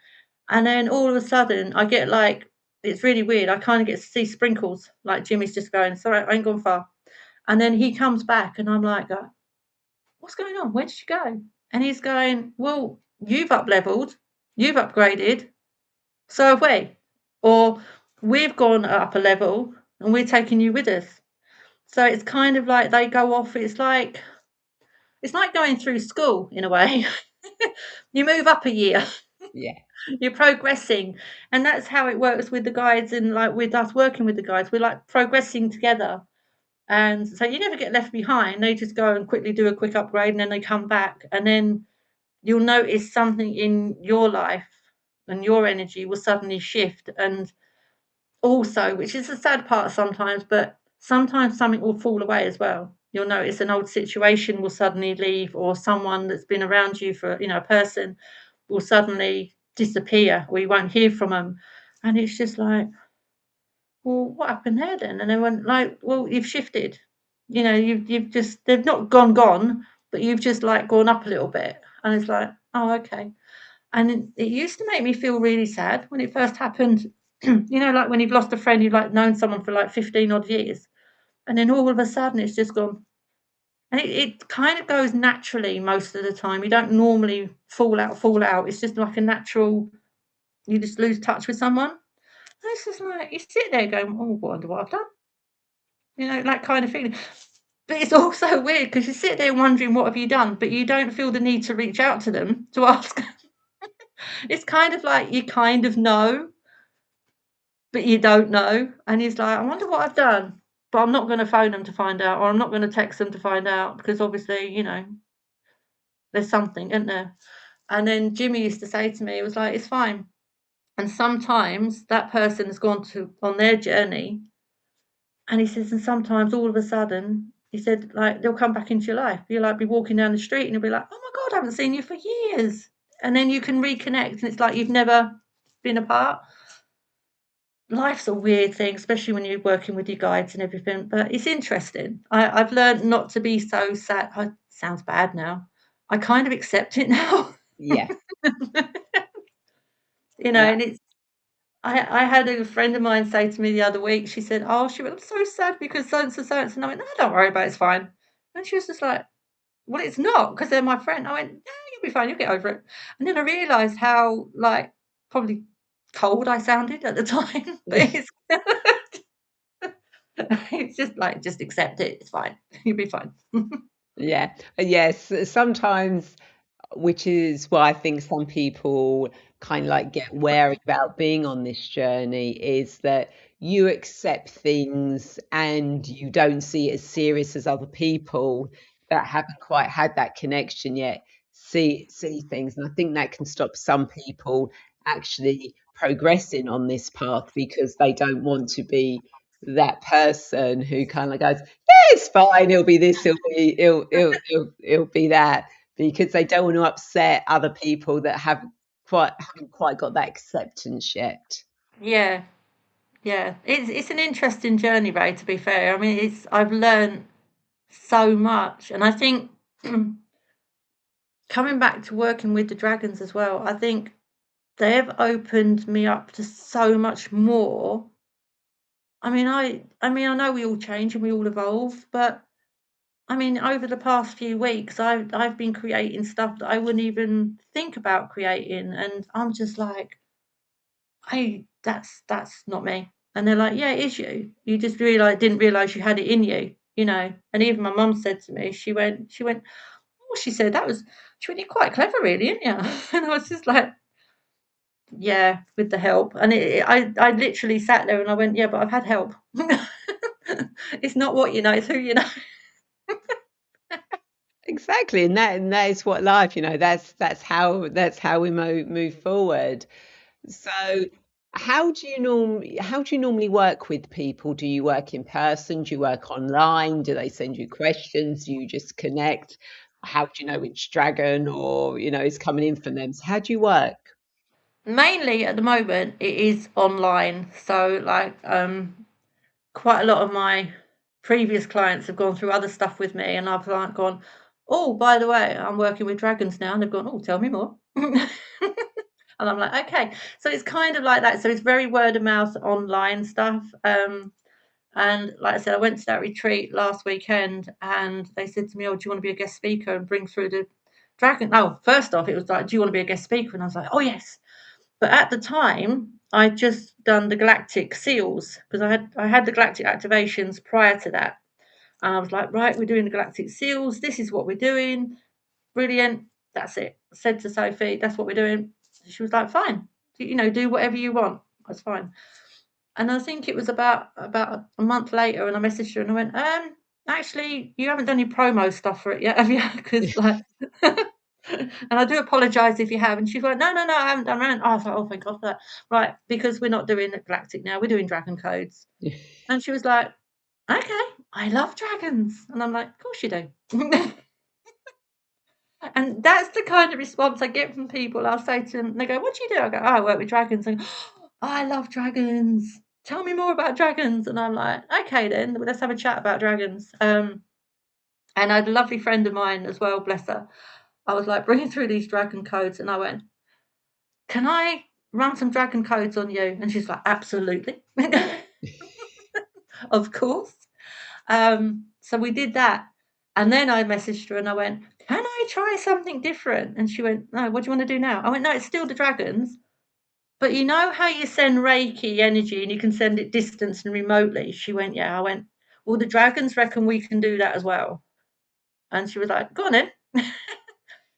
And then all of a sudden, I get like, it's really weird. I kind of get to see sprinkles, like Jimmy's just going, "Sorry, I ain't gone far." And then he comes back, and I'm like, "What's going on? Where did you go?" And he's going, "Well, you've up leveled, you've upgraded, so have we. Or we've gone up a level and we're taking you with us." So it's kind of like they go off. It's like going through school in a way. You move up a year, Yeah, you're progressing. And that's how it works with the guides and like with us working with the guides. We're like progressing together. And so you never get left behind. They just go and quickly do a quick upgrade and then they come back. And then you'll notice something in your life and your energy will suddenly shift. And also, which is the sad part sometimes, but sometimes something will fall away as well. You'll notice an old situation will suddenly leave, or someone that's been around you for, a person will suddenly disappear, or you won't hear from them. And it's just like, well, what happened there then? And they went like, well, you've shifted. You've just they've not gone, but you've just like gone up a little bit. And it's like, oh, okay. And it used to make me feel really sad when it first happened. Like when you've lost a friend, you've like known someone for like 15 odd years, and then all of a sudden it's just gone. And it kind of goes naturally most of the time. You don't normally fall out. It's just like a natural, you just lose touch with someone. And it's just like you sit there going, oh, I wonder what I've done. That kind of feeling. But it's also weird because you sit there wondering what have you done, but you don't feel the need to reach out to them to ask. It's kind of like you kind of know, but you don't know. And he's like, I wonder what I've done. But I'm not going to phone them to find out, or I'm not going to text them to find out because obviously, there's something, isn't there? And then Jimmy used to say to me, it was like, it's fine. And sometimes that person has gone to on their journey. And he says, and sometimes all of a sudden, he said, like, they'll come back into your life. You'll like be walking down the street and you'll be like, oh my God, I haven't seen you for years. And then you can reconnect and it's like you've never been apart. Life's a weird thing, especially when you're working with your guides and everything, but it's interesting. I've learned not to be so sad. It sounds bad now. I kind of accept it now. yeah, no, And I had a friend of mine say to me the other week, she said, oh, she went, I'm so sad because so and so, so and so. And I went, no, don't worry about it, it's fine. And she was just like, well, it's not because they're my friend. I went, yeah, you'll be fine, you'll get over it. And then I realised how, like, probably cold I sounded at the time. But it's just like, just accept it, it's fine, you'll be fine. yeah, yes. Sometimes, which is why I think some people kind of like get wary about being on this journey, is that you accept things and you don't see it as serious as other people that haven't quite had that connection yet see things. And I think that can stop some people actually progressing on this path because they don't want to be that person who kind of goes, yeah, it's fine, it'll be this, it'll be that, because they don't want to upset other people that haven't quite got that acceptance yet. Yeah, yeah. It's an interesting journey, Ray, to be fair. I mean, I've learned so much. And I think coming back to working with the dragons as well, I think they've opened me up to so much more. I mean, I know we all change and we all evolve, but I mean, over the past few weeks, I've been creating stuff that I wouldn't even think about creating, and I'm just like, "Hey, that's not me." And they're like, "Yeah, it is you. You just didn't realise you had it in you, you know." And even my mum said to me, she went, "Oh," she said, she went, "You're quite clever, really, aren't you?" And I was just like, "Yeah, with the help." And I literally sat there and I went, "Yeah, but I've had help." It's not what you know, it's who you know. Exactly, and that is what life, that's how we move forward. So, how do you normally work with people? Do you work in person? Do you work online? Do they send you questions? Do you just connect? How do you know which dragon or is coming in from them? So how do you work? Mainly at the moment, it is online. So, like, quite a lot of my previous clients have gone through other stuff with me, and I've like gone, "Oh, by the way, I'm working with dragons now," and they've gone, "Oh, tell me more." And I'm like, "Okay." So it's kind of like that. So it's very word of mouth online stuff. And like I said, I went to that retreat last weekend, and they said to me, "Oh, do you want to be a guest speaker and bring through the dragon?" Oh, first off, it was like, "Do you want to be a guest speaker?" And I was like, "Oh, yes." But at the time, I'd just done the galactic seals because I had the galactic activations prior to that. And I was like, right, we're doing the galactic seals. This is what we're doing. Brilliant. That's it. I said to Sophie, that's what we're doing. She was like, fine. Do whatever you want. That's fine. And I think it was about a month later, and I messaged her and I went, actually, you haven't done any promo stuff for it yet, have you? Because like, and I do apologise if you have. And she's like, no, no, no, I haven't done that. I was like, oh, thank God for that. Right, because we're not doing the galactic now, we're doing dragon codes. And she was like, okay, I love dragons. And I'm like, of course you do. And that's the kind of response I get from people. I'll say to them, they go, what do you do? I go, oh, I work with dragons. And oh, I love dragons. Tell me more about dragons. And I'm like, okay, then let's have a chat about dragons. And I had a lovely friend of mine as well, bless her. I was like bringing through these dragon codes, and I went, can I run some dragon codes on you? And she's like, absolutely. Of course. So we did that. And then I messaged her and I went, can I try something different? And she went, no, what do you want to do now? I went, no, it's still the dragons. But you know how you send Reiki energy and you can send it distance and remotely? She went, yeah. I went, well, the dragons reckon we can do that as well. And she was like, go on then.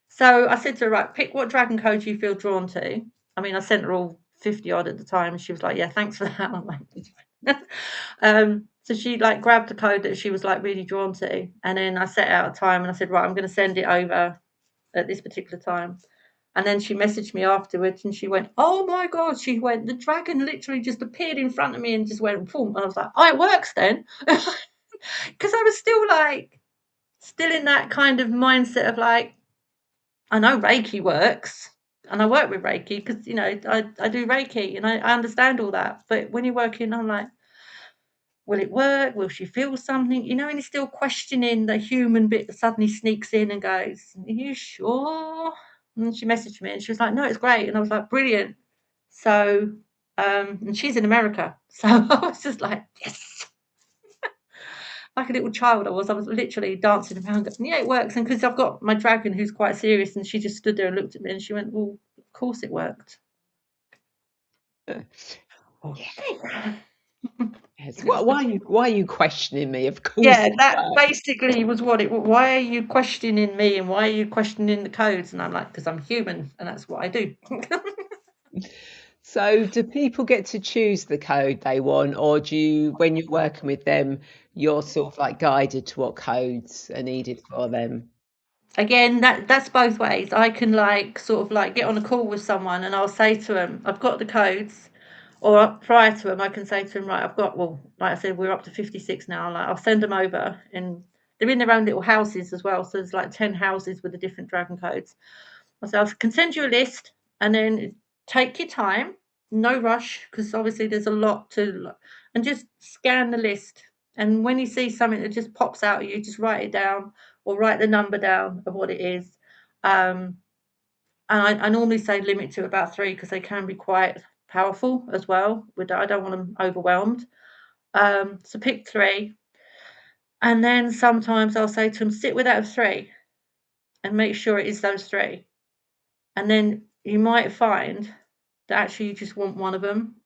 So I said to her, right, pick what dragon code you feel drawn to. I mean, I sent her all 50 odd at the time. And she was like, yeah, thanks for that. I'm like, so she like grabbed the code that she was like really drawn to. And then I set out a time and I said, right, I'm going to send it over at this particular time. And then she messaged me afterwards and she went, oh my God. She went, the dragon literally just appeared in front of me and just went, boom. And I was like, oh, it works then. Because I was still in that kind of mindset of like, I know Reiki works and I work with Reiki because, I do Reiki and I understand all that. But when you're working, I'm like, will it work? Will she feel something? And you're still questioning the human bit that suddenly sneaks in and goes, are you sure? And she messaged me and she was like, no, it's great. And I was like, brilliant. So, and she's in America. So I was just like, yes. Like a little child I was literally dancing around going, yeah, it works. And because I've got my dragon who's quite serious and she just stood there and looked at me and she went, well, of course it worked. Okay. Yes. Why are you questioning me? Of course Yeah, it that works. basically was what it. Why are you questioning me and why are you questioning the codes? And I'm like, because I'm human and that's what I do. So, do people get to choose the code they want, or when you're working with them, you're sort of like guided to what codes are needed for them? Again, that's both ways. I can like sort of like get on a call with someone and I'll say to them, I've got the codes, or prior to them, I can say to them, right, I've got, well, like I said, we're up to 56 now. Like I'll send them over, and they're in their own little houses as well. So there's like 10 houses with the different dragon codes. I can send you a list, and then take your time, no rush, because obviously there's a lot to, and just scan the list. And when you see something that just pops out at you, just write it down or write the number down of what it is. Um, and I normally say limit to about three because they can be quite powerful as well. I don't want them overwhelmed. So pick three. And then sometimes I'll say to them, sit with that of three and make sure it is those three. And then you might find that actually you just want one of them.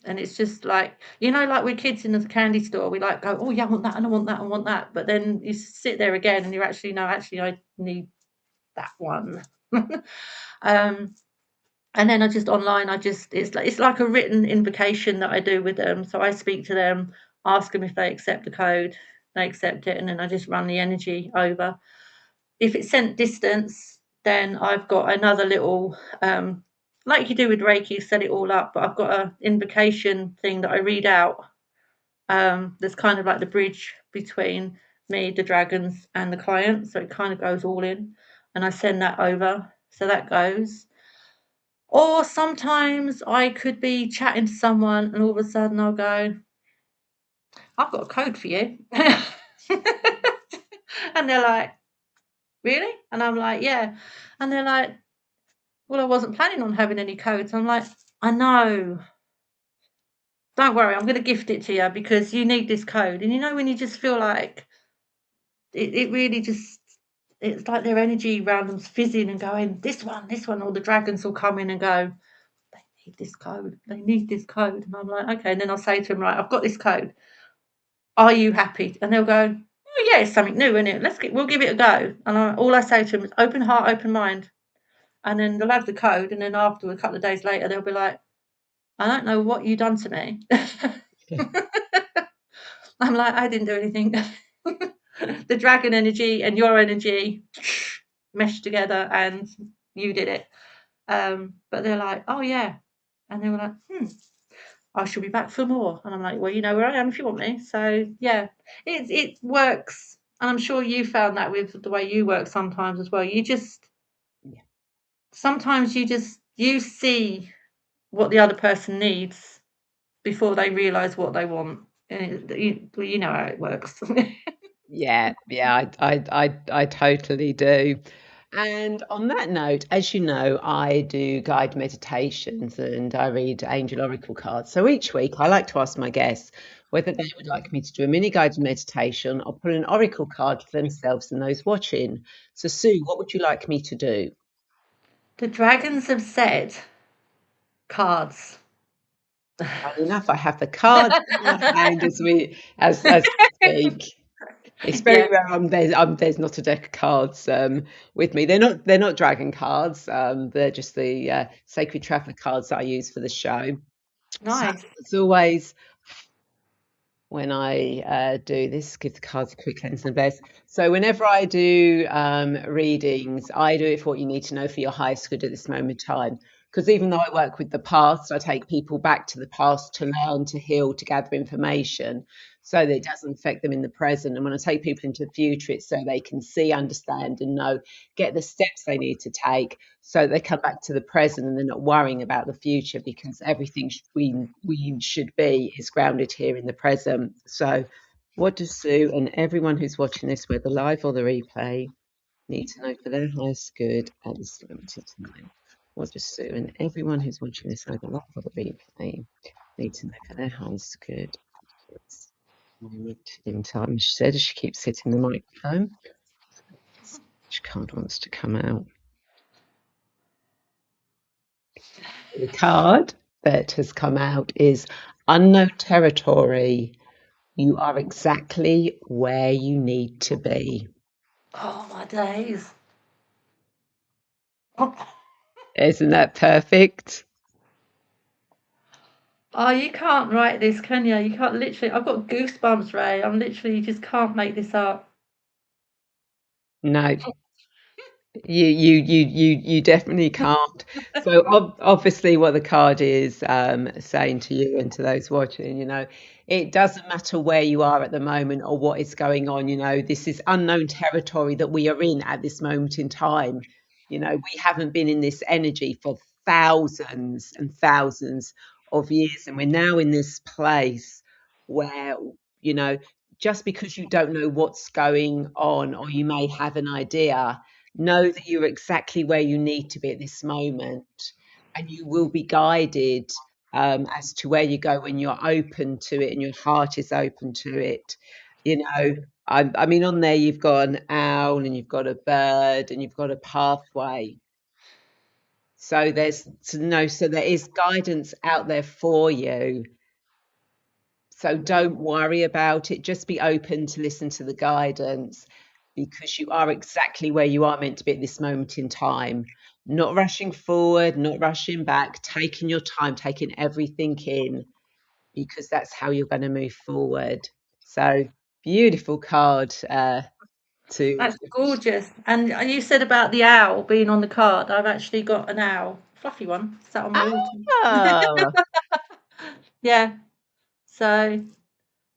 And it's just like, like we're kids in the candy store, we like go, oh yeah, I want that and I want that, I want that. But then you sit there again and you're actually, no, actually I need that one. um, and then I just online, it's like a written invocation that I do with them. So I speak to them, ask them if they accept the code, they accept it, and then I just run the energy over. If it's sent distance, then I've got another little, like you do with Reiki, set it all up, but I've got an invocation thing that I read out. There's kind of like the bridge between me, the dragons, and the client. So it kind of goes all in, and I send that over. So that goes. Or sometimes I could be chatting to someone, and all of a sudden I'll go, I've got a code for you. And they're like, really? And I'm like, yeah. And they're like, well, I wasn't planning on having any codes. I'm like, I know. Don't worry, I'm going to gift it to you because you need this code. And when you just feel like it really just, it's like their energy around them's fizzing and going, this one, all the dragons will come in and go, they need this code. They need this code. And I'm like, okay. And then I'll say to them, right, I've got this code. Are you happy? And they'll go, oh, yeah, it's something new, isn't it? We'll give it a go. And all I say to them is open heart, open mind. And then they'll have the code. And then after a couple of days later, they'll be like, I don't know what you done to me. I'm like, I didn't do anything. The dragon energy and your energy meshed together and you did it. But they're like, oh yeah. And they were like, I shall be back for more. And I'm like, well, you know where I am if you want me. So yeah, it works. And I'm sure you found that with the way you work sometimes as well. Yeah. Sometimes you see what the other person needs before they realise what they want. And you know how it works. Yeah, yeah, I totally do. And on that note, as you know, I do guide meditations and I read angel oracle cards. So each week I like to ask my guests whether they would like me to do a mini guided meditation or put an oracle card for themselves and those watching. So Sue, what would you like me to do? The dragons have said cards. Funny enough, I have the cards in my hand as we speak. It's very Yeah, rare. There's not a deck of cards with me. They're not dragon cards. They're just the sacred traveler cards that I use for the show. So nice. as always, when I do this, give the cards a quick cleanse and bless. So whenever I do readings, I do it for what you need to know for your highest good at this moment in time. Because even though I work with the past, I take people back to the past to learn, to heal, to gather information so that it doesn't affect them in the present. And when I take people into the future, it's so they can see, understand, and know, get the steps they need to take so they come back to the present and they're not worrying about the future because everything we should be is grounded here in the present. So, what does Sue and everyone who's watching this, whether live or the replay, need to know for their highest good at this limited time? What does Sue and everyone who's watching this, either live or the replay, need to know for their highest good at this moment in time? She said as she keeps hitting the microphone. Which card wants to come out? The card that has come out is unknown territory. You are exactly where you need to be. Oh my days. Isn't that perfect? Oh, you can't write this, can you? You can't literally. I've got goosebumps, Ray. I'm literally, you just can't make this up. No, you definitely can't. So obviously, what the card is saying to you and to those watching, it doesn't matter where you are at the moment or what is going on. This is unknown territory that we are in at this moment in time. We haven't been in this energy for thousands and thousands of years, and we're now in this place where you know just because you don't know what's going on or you may have an idea, know that you're exactly where you need to be at this moment, and you will be guided as to where you go when you're open to it and your heart is open to it. You know, I mean, on there you've got an owl and you've got a bird and you've got a pathway. So so there is guidance out there for you. So don't worry about it. Just be open to listen to the guidance, because you are exactly where you are meant to be at this moment in time. Not rushing forward, not rushing back, taking your time, taking everything in, because that's how you're going to move forward. So beautiful card to That's gorgeous. And you said about the owl being on the card. I've actually got an owl, fluffy one, sat on my altar. oh Yeah. So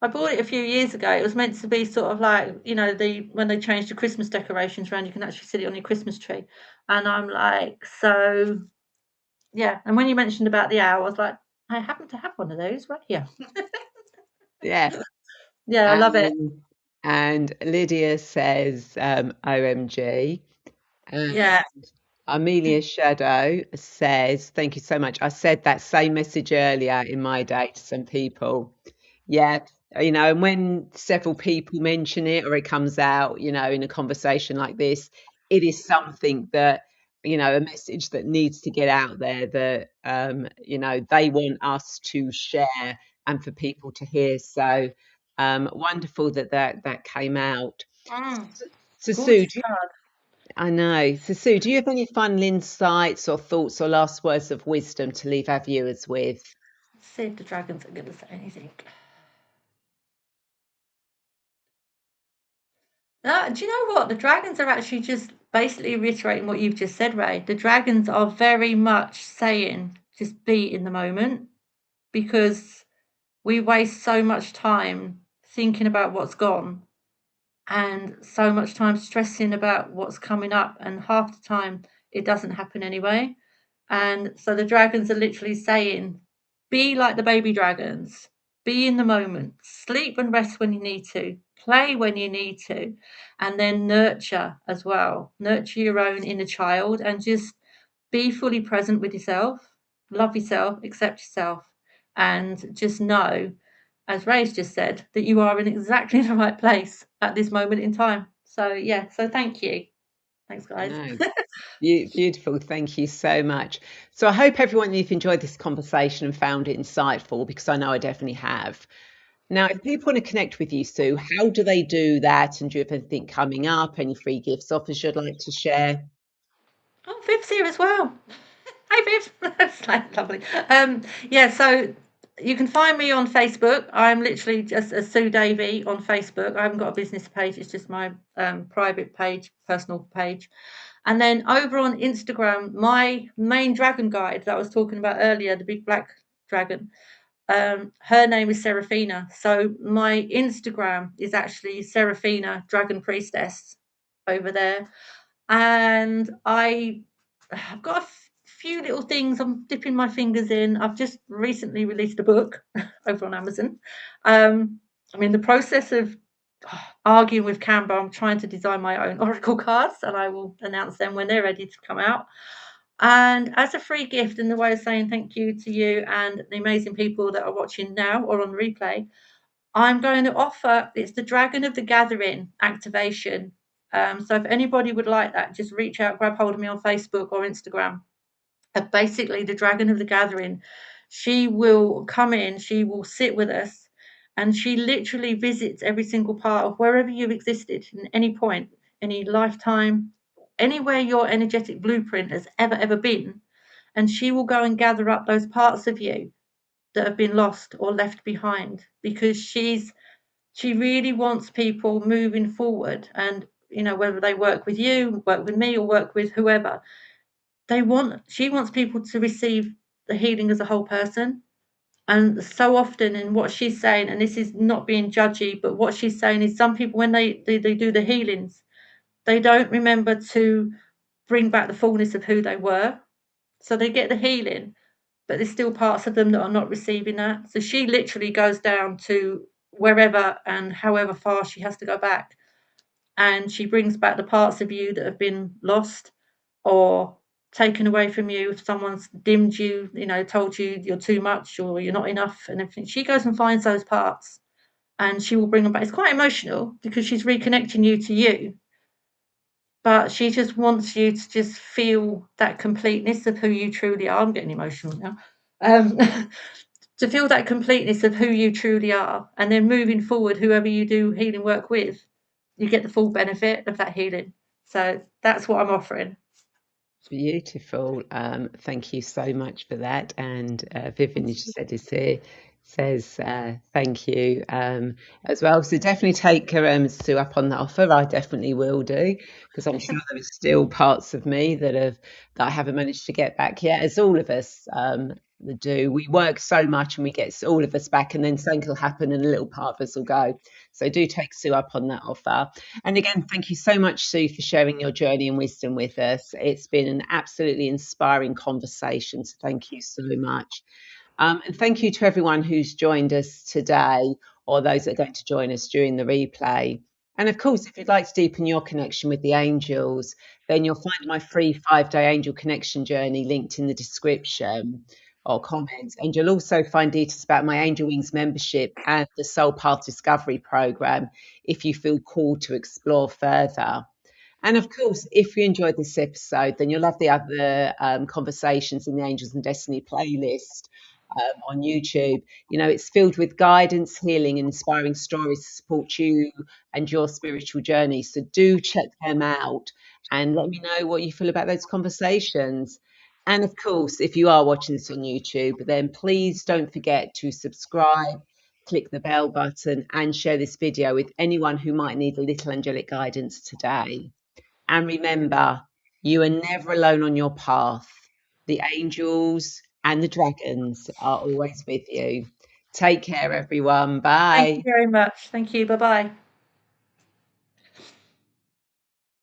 I bought it a few years ago. It was meant to be sort of like, when they changed the Christmas decorations around, you can actually sit it on your Christmas tree. And I'm like, so yeah. And when you mentioned about the owl, I was like, I happen to have one of those right here. yeah. Yeah, I love it. And Lydia says OMG. Yeah. Amelia Shadow says, thank you so much. I said that same message earlier in my day to some people. Yeah, and when several people mention it or it comes out, in a conversation like this, it is something that, a message that needs to get out there, that, they want us to share and for people to hear. So wonderful that came out. Mm, So Sue, gorgeous card. I know. So, Sue, do you have any final insights or thoughts or last words of wisdom to leave our viewers with? Let's see if the dragons are going to say anything. Do you know what? The dragons are actually just basically reiterating what you've just said, Ray. The dragons are very much saying just be in the moment, because we waste so much time thinking about what's gone and so much time stressing about what's coming up, and half the time it doesn't happen anyway. And so the dragons are literally saying, be like the baby dragons, be in the moment, sleep and rest when you need to, play when you need to, and then nurture as well. Nurture your own inner child and just be fully present with yourself, love yourself, accept yourself, and just know, as Ray's just said, that you are in exactly the right place at this moment in time. So, yeah, so thank you. Thanks, guys. No, beautiful. Thank you so much. So, I hope everyone, you've enjoyed this conversation and found it insightful, because I know I definitely have. Now, if people want to connect with you, Sue, how do they do that? And do you have anything coming up? Any free gifts, offers you'd like to share? Oh, Viv's here as well. Hi, Viv. That's like lovely. Yeah, so you can find me on Facebook. I'm literally just a Su Davey on Facebook. I haven't got a business page. It's just my private page, personal page. And then over on Instagram, my main dragon guide that I was talking about earlier, the big black dragon, her name is Seraphina. So my Instagram is actually Seraphina Dragon Priestess over there. And I've got a few little things I'm dipping my fingers in. I've just recently released a book over on Amazon. I'm in the process of arguing with Canva. I'm trying to design my own oracle cards, and I will announce them when they're ready to come out. And as a free gift, and the way of saying thank you to you and the amazing people that are watching now or on replay, I'm going to offer, it's the Dragon of the Gathering activation. So if anybody would like that, just reach out, grab hold of me on Facebook or Instagram. Basically, the Dragon of the Gathering, she will come in, she will sit with us, and she literally visits every single part of wherever you've existed in any point, any lifetime, anywhere your energetic blueprint has ever been. And she will go and gather up those parts of you that have been lost or left behind, because she really wants people moving forward. And whether they work with you, work with me, or work with whoever, she wants people to receive the healing as a whole person. And so often in what she's saying, and this is not being judgy, but what she's saying is some people, when they do the healings, they don't remember to bring back the fullness of who they were. So they get the healing, but there's still parts of them that are not receiving that. So she literally goes down to wherever and however far she has to go back, and she brings back the parts of you that have been lost or taken away from you. If someone's dimmed you, told you you're too much or you're not enough and everything, she goes and finds those parts and she will bring them back. It's quite emotional because she's reconnecting you to you, but she just wants you to just feel that completeness of who you truly are. I'm getting emotional now. Um, to feel that completeness of who you truly are, and then moving forward, whoever you do healing work with, you get the full benefit of that healing. So that's what I'm offering. Beautiful. Thank you so much for that. And Vivian, you just said is here, says thank you as well. So definitely take Sue up on that offer. I definitely will do, because I'm sure there are still parts of me that I haven't managed to get back yet, as all of us do. We work so much and we get all of us back, and then something will happen and a little part of us will go. So do take Sue up on that offer. And again, thank you so much, Sue, for sharing your journey and wisdom with us. It's been an absolutely inspiring conversation. So thank you so much. And thank you to everyone who's joined us today, or those that are going to join us during the replay. And of course, if you'd like to deepen your connection with the angels, then you'll find my free 5-day angel connection journey linked in the description or comments. And you'll also find details about my Angel Wings membership and the Soul Path Discovery program if you feel called to explore further. And of course, if you enjoyed this episode, then you'll have the other conversations in the Angels and Destiny playlist on YouTube. You know, it's filled with guidance, healing, and inspiring stories to support you and your spiritual journey. So do check them out and let me know what you feel about those conversations. And of course, if you are watching this on YouTube, then please don't forget to subscribe, click the bell button, and share this video with anyone who might need a little angelic guidance today. And remember, you are never alone on your path. The angels and the dragons are always with you. Take care, everyone. Thank you Bye. very much. Thank you. Bye bye.